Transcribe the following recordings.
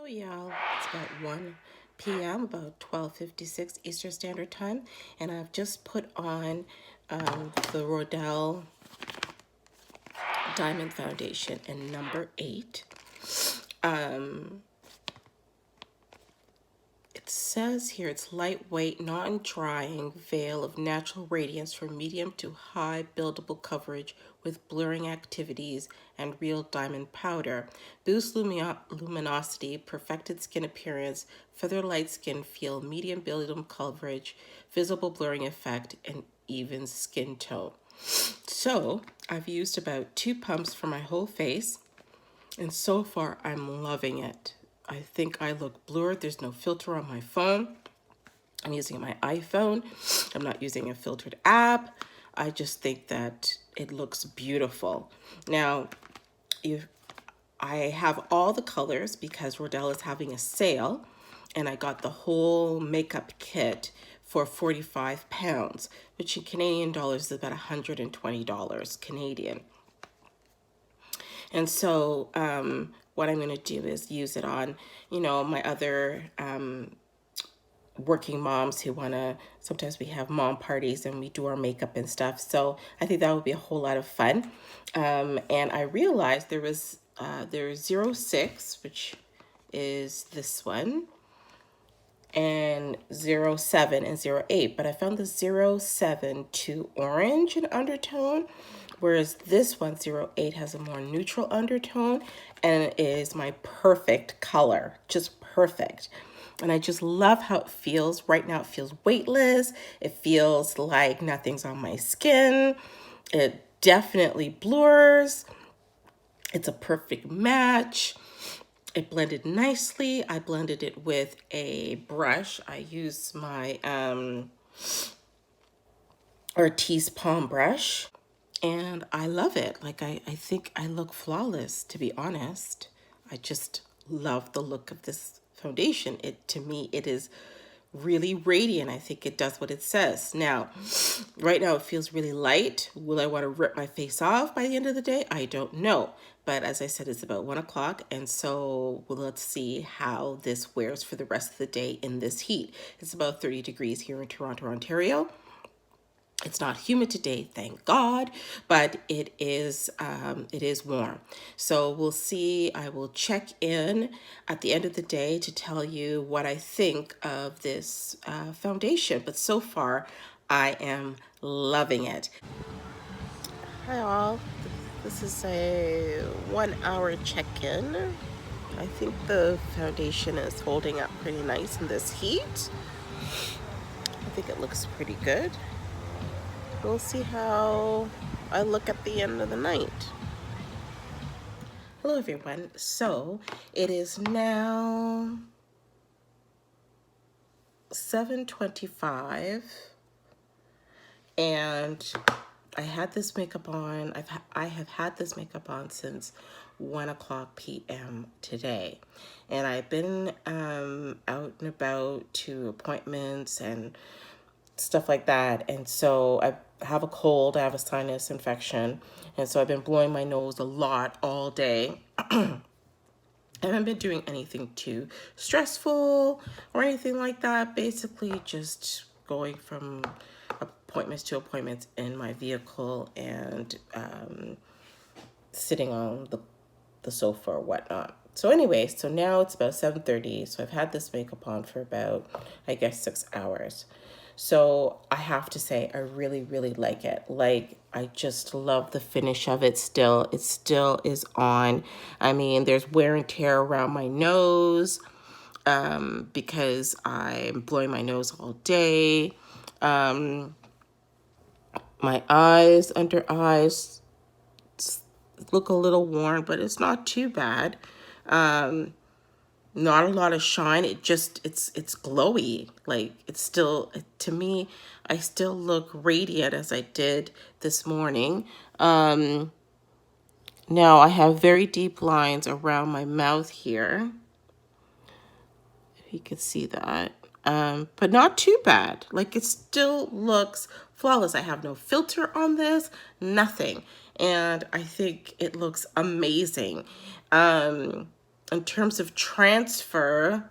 Y'all, it's about 1 p.m., about 12:56 Eastern Standard Time, and I've just put on the Rodial Diamond Foundation in number 8. It says here it's lightweight, non-drying veil of natural radiance for medium to high buildable coverage with blurring activities and real diamond powder. Boost luminosity, perfected skin appearance, feather light skin feel, medium buildable coverage, visible blurring effect, and even skin tone. So I've used about 2 pumps for my whole face, and so far I'm loving it. I think I look blurred. There's no filter on my phone. I'm using my iPhone. I'm not using a filtered app. I just think that it looks beautiful. Now, I have all the colors because Rodial is having a sale, and I got the whole makeup kit for £45, which in Canadian dollars is about $120 Canadian. And so what I'm going to do is use it on, my other working moms who want to, sometimes we have mom parties and we do our makeup and stuff. So I think that would be a whole lot of fun. And I realized there's 06, which is this one, and 07 and 08, but I found the 07 too orange in undertone, whereas this one 08 has a more neutral undertone, and it is my perfect color, just perfect. And I just love how it feels. Right now it feels weightless. It feels like nothing's on my skin. It definitely blurs. It's a perfect match. It blended nicely. I blended it with a brush. I used my Artiste Palm brush, and I love it. Like, I think I look flawless, to be honest. I just love the look of this foundation. To me, it is really radiant. I think it does what it says. Now, right now it feels really light. Will I want to rip my face off by the end of the day? I don't know. But as I said, it's about 1 o'clock. And so let's see how this wears for the rest of the day in this heat. It's about 30 degrees here in Toronto, Ontario. It's not humid today, thank God, but it is warm. So we'll see. I will check in at the end of the day to tell you what I think of this foundation. But so far, I am loving it. Hi all. This is a 1-hour check-in. I think the foundation is holding up pretty nice in this heat. I think it looks pretty good. We'll see how I look at the end of the night. Hello everyone. So it is now 7:25, and I had this makeup on. I have had this makeup on since 1 o'clock p.m. today, and I've been out and about to appointments and stuff like that. And so I have a cold, I have a sinus infection, and so I've been blowing my nose a lot all day. I haven't been doing anything too stressful or anything like that. Basically just going from appointments to appointments in my vehicle and sitting on the sofa or whatnot. So anyway, so now it's about 7:30. So I've had this makeup on for about, I guess, 6 hours. So I have to say, I really, really like it. Like, I just love the finish of it still. It still is on. I mean, there's wear and tear around my nose because I'm blowing my nose all day. My eyes, under eyes, look a little worn, but it's not too bad. Not a lot of shine. It's glowy. Like, it's still, to me, I still look radiant as I did this morning. Now I have very deep lines around my mouth here, if you could see that. But not too bad. Like, it still looks flawless. I have no filter on this, nothing. And I think it looks amazing. in terms of transfer,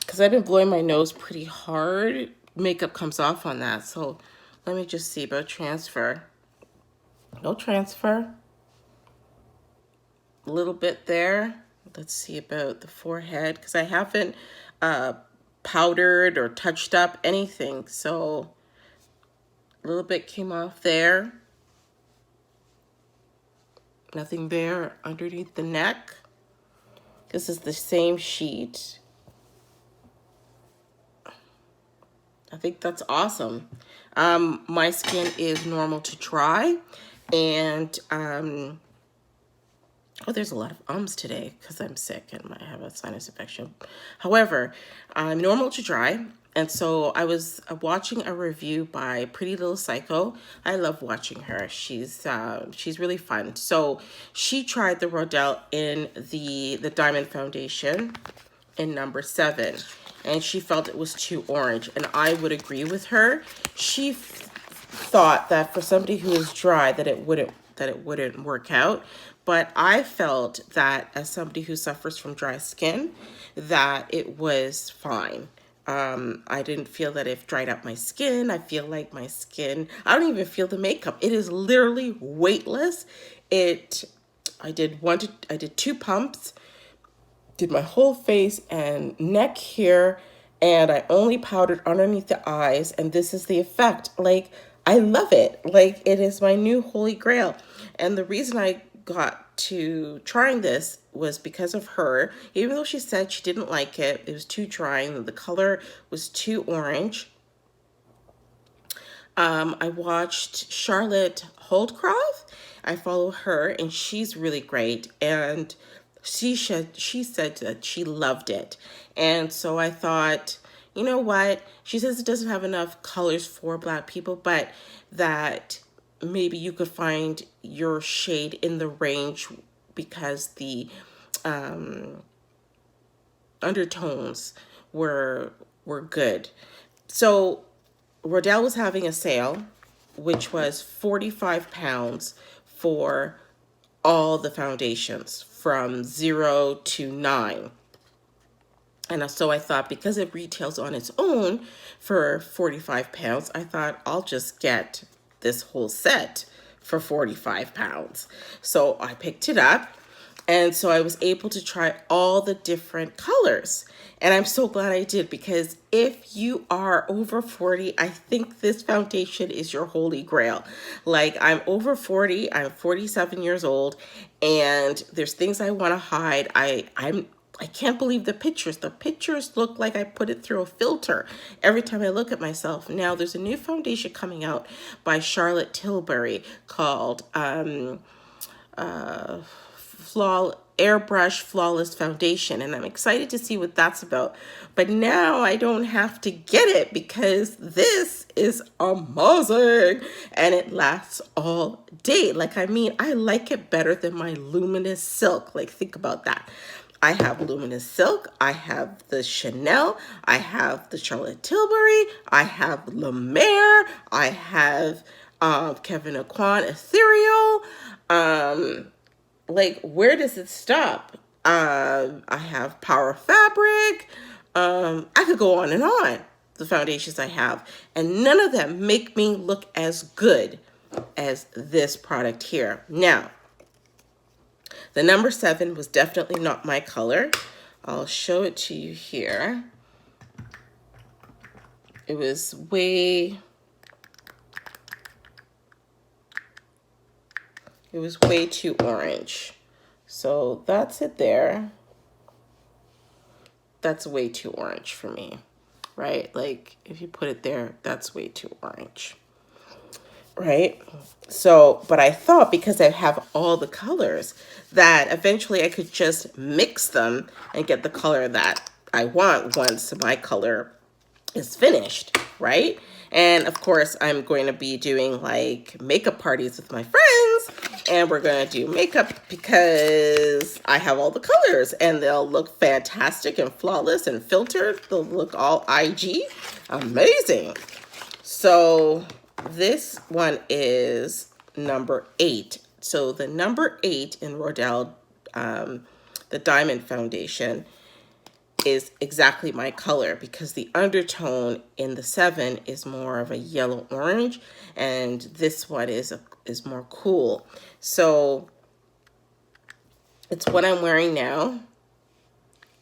because I've been blowing my nose pretty hard, makeup comes off on that. So let me just see about transfer. No transfer. A little bit there. Let's see about the forehead, because I haven't powdered or touched up anything. So a little bit came off there. Nothing there underneath the neck. This is the same sheet. I think that's awesome. My skin is normal to dry, and oh, there's a lot of ums today because I'm sick and I have a sinus infection. However, I'm normal to dry, and so I was watching a review by Pretty Little Psycho. I love watching her. She's really fun. So she tried the Rodial in the Diamond Foundation in number 7, and she felt it was too orange, and I would agree with her. She thought that for somebody who is dry that it wouldn't work out, but I felt that as somebody who suffers from dry skin, that it was fine. I didn't feel that it dried up my skin. I feel like my skin, I don't even feel the makeup. It is literally weightless. I did 2 pumps, did my whole face and neck here, and I only powdered underneath the eyes, and this is the effect. Like, I love it. Like, it is my new holy grail. And the reason I got to trying this was because of her. Even though she said she didn't like it, it was too drying, the color was too orange. I watched Charlotte Holdcroft. I follow her, and she's really great, and she said that she loved it. And so I thought, you know what? She says it doesn't have enough colors for Black people, but that maybe you could find your shade in the range because the undertones were good. So Rodial was having a sale, which was £45 for all the foundations from 0 to 9. And so I thought, because it retails on its own for £45, I thought I'll just get this whole set for £45. So I picked it up, and so I was able to try all the different colors. And I'm so glad I did, because if you are over 40, I think this foundation is your holy grail. Like, I'm over 40, I'm 47 years old, and there's things I want to hide. I can't believe the pictures. The pictures look like I put it through a filter every time I look at myself. Now, there's a new foundation coming out by Charlotte Tilbury called Airbrush Flawless Foundation, and I'm excited to see what that's about. But now I don't have to get it, because this is amazing and it lasts all day. Like, I mean, I like it better than my Luminous Silk. Like, think about that. I have Luminous Silk, I have the Chanel, I have the Charlotte Tilbury, I have La Mer, I have Kevin Aucoin Ethereal. Like, where does it stop? I have Power Fabric. I could go on and on, the foundations I have, and none of them make me look as good as this product here. Now, the number 7 was definitely not my color. I'll show it to you here. It was way too orange. So that's it there. That's way too orange for me, right? Like, if you put it there, that's way too orange. Right? So, but I thought, because I have all the colors, that eventually I could just mix them and get the color that I want once my color is finished, right? And of course, I'm going to be doing like makeup parties with my friends, and we're going to do makeup because I have all the colors, and they'll look fantastic and flawless and filtered. They'll look all IG. Amazing. So this one is number 8. So the number 8 in Rodial, the the Diamond Foundation, is exactly my color, because the undertone in the 7 is more of a yellow orange, and this one is more cool. So it's what I'm wearing now,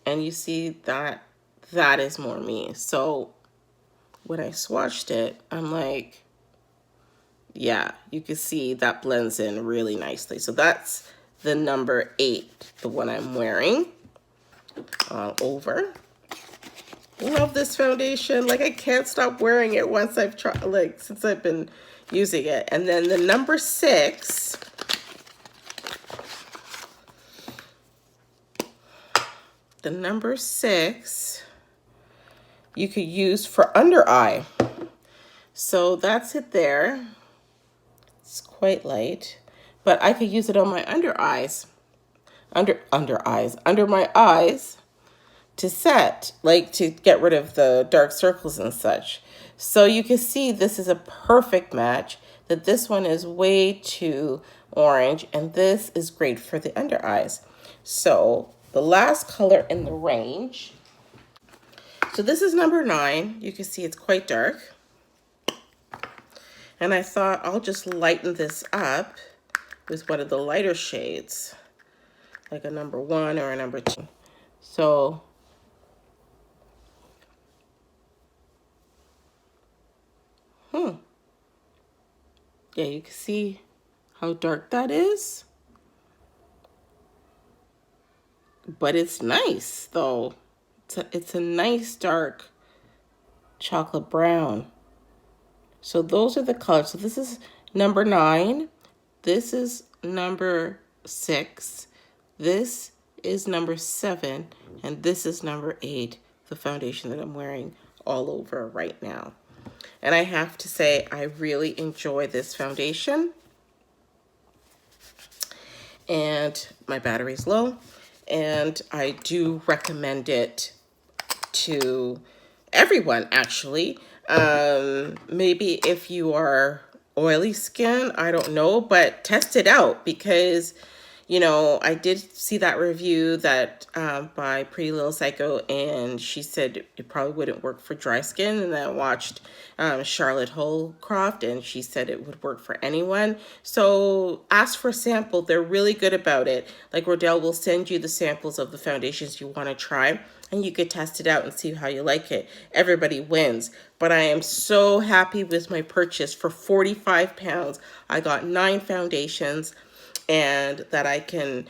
and you see that that is more me. So when I swatched it, I'm like, yeah, you can see that blends in really nicely. So that's the number 8, the one I'm wearing all over. Love this foundation. Like, I can't stop wearing it once I've tried, like, since I've been using it. And then the number 6, you could use for under eye. So that's it there. It's quite light, but I could use it on my under my eyes to set, like to get rid of the dark circles and such. So you can see this is a perfect match, that this one is way too orange and this is great for the under eyes. So the last color in the range, so this is number 9. You can see it's quite dark. And I thought I'll just lighten this up with one of the lighter shades, like a number 1 or a number 2. So yeah, you can see how dark that is. But it's nice, though. It's a nice dark chocolate brown. So those are the colors. So this is number 9. This is number 6. This is number 7. And this is number 8, the foundation that I'm wearing all over right now. And I have to say, I really enjoy this foundation. And my battery's low. And I do recommend it to everyone, actually. Maybe if you are oily skin, I don't know, but test it out, because you know, I did see that review that by Pretty Little Psycho, and she said it probably wouldn't work for dry skin. And then I watched Charlotte Holcroft, and she said it would work for anyone. So ask for a sample. They're really good about it. Like, Rodial will send you the samples of the foundations you want to try, and you could test it out and see how you like it. Everybody wins. But I am so happy with my purchase. For 45 pounds, I got 9 foundations, and that I can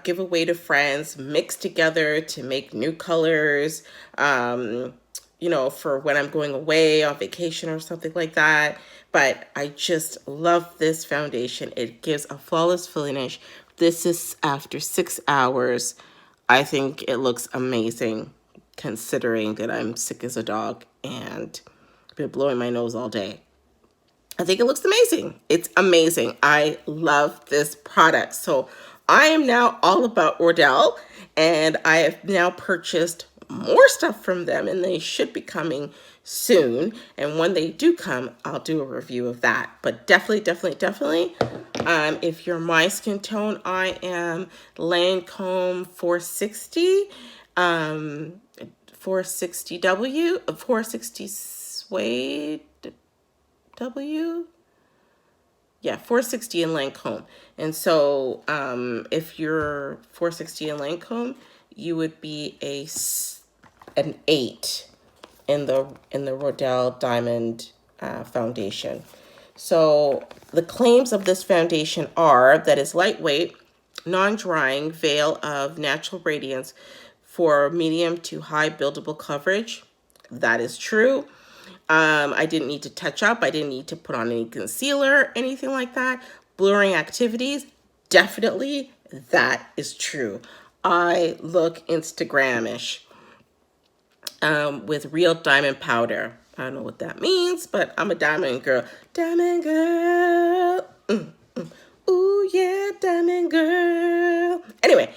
give away to friends, mix together to make new colors, you know, for when I'm going away on vacation or something like that. But I just love this foundation. It gives a flawless finish. This is after 6 hours. I think it looks amazing, considering that I'm sick as a dog and been blowing my nose all day. I think it looks amazing. It's amazing. I love this product. So I am now all about Rodial, and I have now purchased more stuff from them, and they should be coming soon. And when they do come, I'll do a review of that. But definitely, if you're my skin tone, I am Lancome 460, 460W, 460 Suede W. Yeah, 460 in Lancome. And so if you're 460 in Lancome, you would be an 8 in the Rodial Diamond Foundation. So the claims of this foundation are that it's lightweight, non-drying, veil of natural radiance for medium to high buildable coverage. That is true. I didn't need to touch up. I didn't need to put on any concealer, anything like that. Blurring activities, definitely, that is true. I look Instagram-ish with real diamond powder. I don't know what that means, but I'm a diamond girl. Diamond girl. Ooh, yeah, diamond girl. Anyway,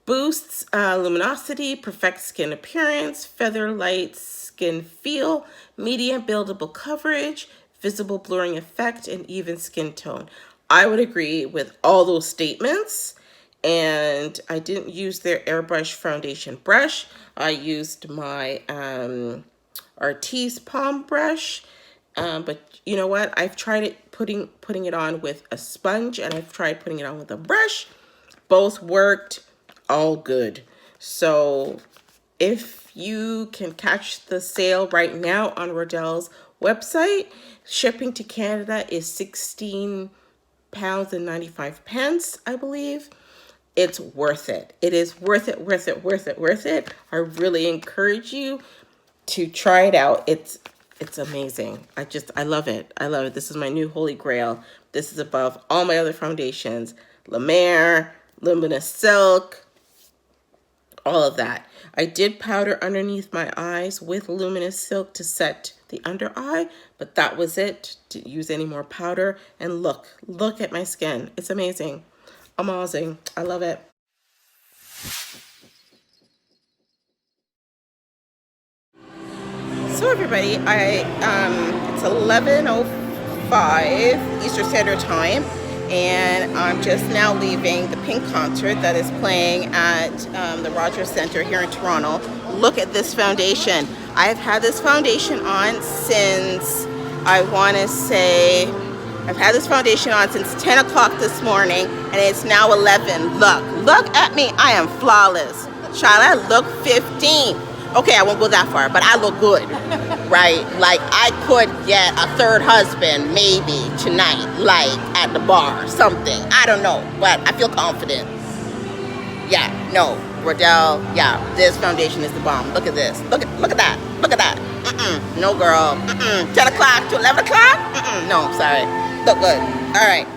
boosts luminosity, perfects skin appearance, feather light skin feel, medium buildable coverage, visible blurring effect, and even skin tone. I would agree with all those statements. And I didn't use their airbrush foundation brush. I used my Artis palm brush. But you know what? I've tried it putting it on with a sponge, and I've tried putting it on with a brush. Both worked, all good. So if you can catch the sale right now on Rodial's website, shipping to Canada is £16 and 95 pence, I believe. It's worth it. It is worth it, worth it, worth it, worth it. I really encourage you to try it out. It's amazing. I love it. I love it. This is my new holy grail. This is above all my other foundations. La Mer, Luminous Silk, all of that. I did powder underneath my eyes with Luminous Silk to set the under eye, but that was it. Didn't use any more powder. And look at my skin. It's amazing. Amazing. I love it. So everybody, it's 11:05 Eastern Standard Time, and I'm just now leaving the Pink concert that is playing at the Rogers Center here in Toronto. Look at this foundation. I've had this foundation on since, I want to say, I've had this foundation on since 10 o'clock this morning, and it's now 11. Look at me. I am flawless. Child, I look 15. Okay, I won't go that far, but I look good, right? Like, I could get a third husband maybe tonight, like at the bar, something. I don't know, but I feel confident. Yeah, no, Rodial, yeah, this foundation is the bomb. Look at this. Look at that. Look at that. No, girl. 10 o'clock to 11 o'clock? No, sorry. Look good. All right.